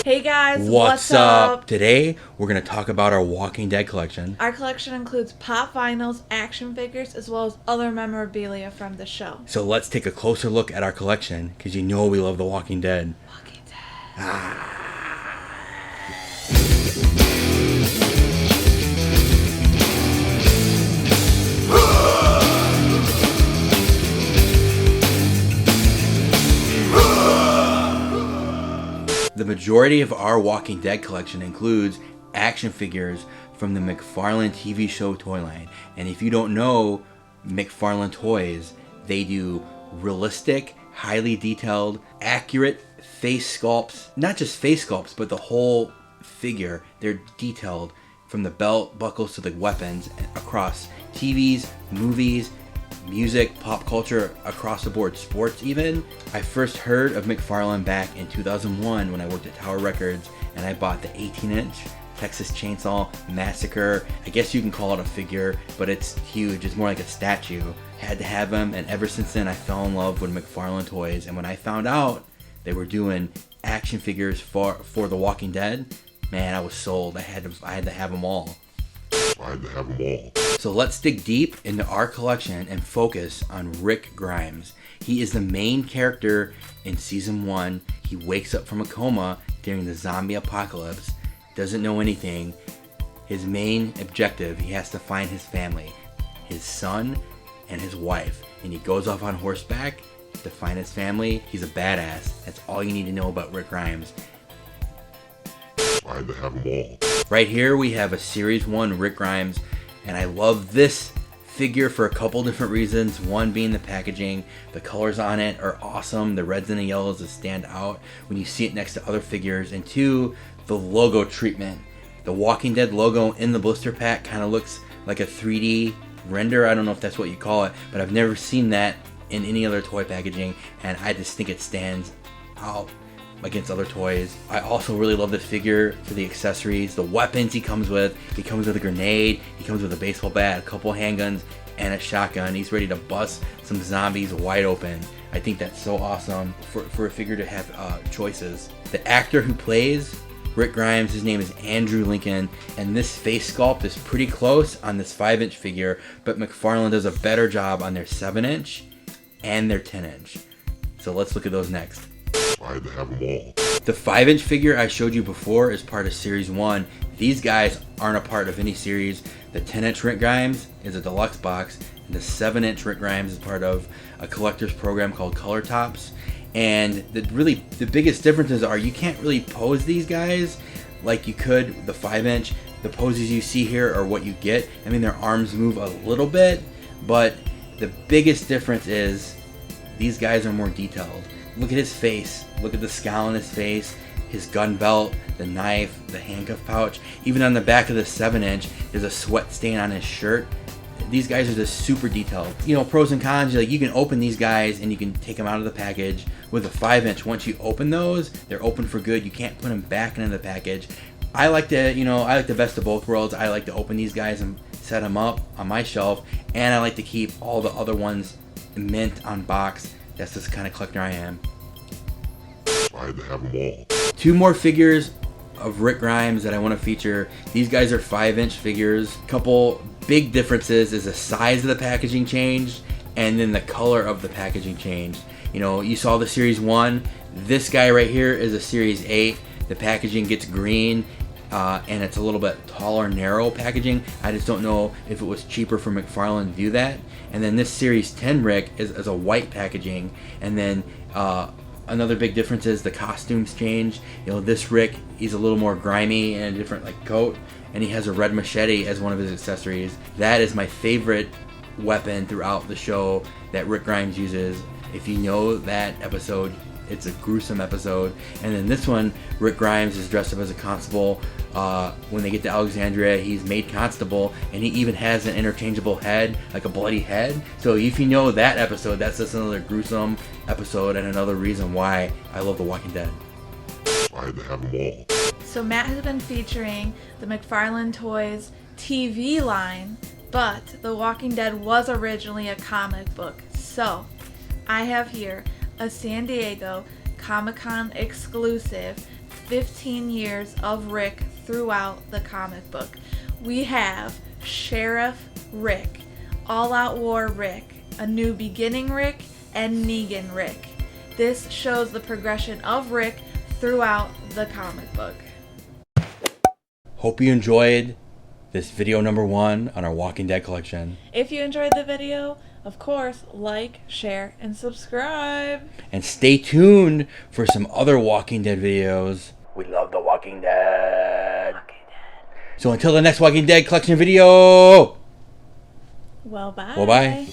Hey guys, What's up? Today, we're going to talk about our Walking Dead collection. Our collection includes pop vinyls, action figures, as well as other memorabilia from the show. So let's take a closer look at our collection, because you know we love The Walking Dead. Walking Dead. The majority of our Walking Dead collection includes action figures from the McFarlane TV show toy line. And if you don't know McFarlane Toys, they do realistic, highly detailed, accurate face sculpts. Not just face sculpts, but the whole figure. They're detailed from the belt buckles to the weapons across TVs, movies, music, pop culture, across the board, sports even. I first heard of McFarlane back in 2001 when I worked at Tower Records, and I bought the 18-inch Texas Chainsaw Massacre. I guess you can call it a figure, but it's huge. It's more like a statue. Had to have them, and ever since then I fell in love with McFarlane Toys. And when I found out they were doing action figures for The Walking Dead, man, I was sold. I had to have them all. So let's dig deep into our collection and focus on Rick Grimes. He is the main character in season 1. He wakes up from a coma during the zombie apocalypse, doesn't know anything. His main objective, he has to find his family, his son and his wife, and he goes off on horseback to find his family. He's a badass. That's all you need to know about Rick Grimes. I had to have them all. Right here we have a Series 1 Rick Grimes, and I love this figure for a couple different reasons. One being the packaging. The colors on it are awesome. The reds and the yellows that stand out when you see it next to other figures. And two, the logo treatment. The Walking Dead logo in the blister pack kind of looks like a 3D render. I don't know if that's what you call it, but I've never seen that in any other toy packaging, and I just think it stands out against other toys. I also really love this figure for the accessories, the weapons he comes with. He comes with a grenade, he comes with a baseball bat, a couple handguns, and a shotgun. He's ready to bust some zombies wide open. I think that's so awesome for a figure to have choices. The actor who plays Rick Grimes, his name is Andrew Lincoln, and this face sculpt is pretty close on this 5-inch figure, but McFarlane does a better job on their 7-inch and their 10-inch. So let's look at those next. I had to have them all. The 5-inch figure I showed you before is part of Series 1. These guys aren't a part of any series. The 10-inch Rick Grimes is a deluxe box, and the 7-inch Rick Grimes is part of a collector's program called Color Tops. And the biggest differences are you can't really pose these guys like you could with the 5-inch. The poses you see here are what you get. I mean, their arms move a little bit, but the biggest difference is these guys are more detailed. Look at his face. Look at the scowl on his face, his gun belt, the knife, the handcuff pouch. Even on the back of the 7-inch, there's a sweat stain on his shirt. These guys are just super detailed. You know, pros and cons, like you can open these guys and you can take them out of the package. With a 5-inch, once you open those, they're open for good. You can't put them back into the package. I like the best of both worlds. I like to open these guys and set them up on my shelf, and I like to keep all the other ones mint on box. That's just the kind of collector I am. I had to have them all. Two more figures of Rick Grimes that I want to feature. These guys are 5-inch figures. Couple big differences is the size of the packaging changed, and then the color of the packaging changed. You know, you saw the Series 1. This guy right here is a Series 8. The packaging gets green, and it's a little bit taller, narrow packaging. I just don't know if it was cheaper for McFarlane to do that. And then this Series 10 Rick is a white packaging. And then another big difference is the costumes change. You know, this Rick, he's a little more grimy and a different coat, and he has a red machete as one of his accessories. That is my favorite weapon throughout the show that Rick Grimes uses. If you know that episode, it's a gruesome episode. And then this one, Rick Grimes is dressed up as a constable. When they get to Alexandria, he's made constable, and he even has an interchangeable head, like a bloody head. So if you know that episode, that's just another gruesome episode and another reason why I love The Walking Dead. I had to have them all. So Matt has been featuring the McFarlane Toys TV line, but The Walking Dead was originally a comic book. So I have here a San Diego Comic-Con exclusive 15 years of Rick throughout the comic book. We have Sheriff Rick, All Out War Rick, A New Beginning Rick, and Negan Rick. This shows the progression of Rick throughout the comic book. Hope you enjoyed this video number 1 on our Walking Dead collection. If you enjoyed the video, of course, like, share, and subscribe. And stay tuned for some other Walking Dead videos. We love the Walking Dead. So until the next Walking Dead collection video. Well, bye. Well, bye.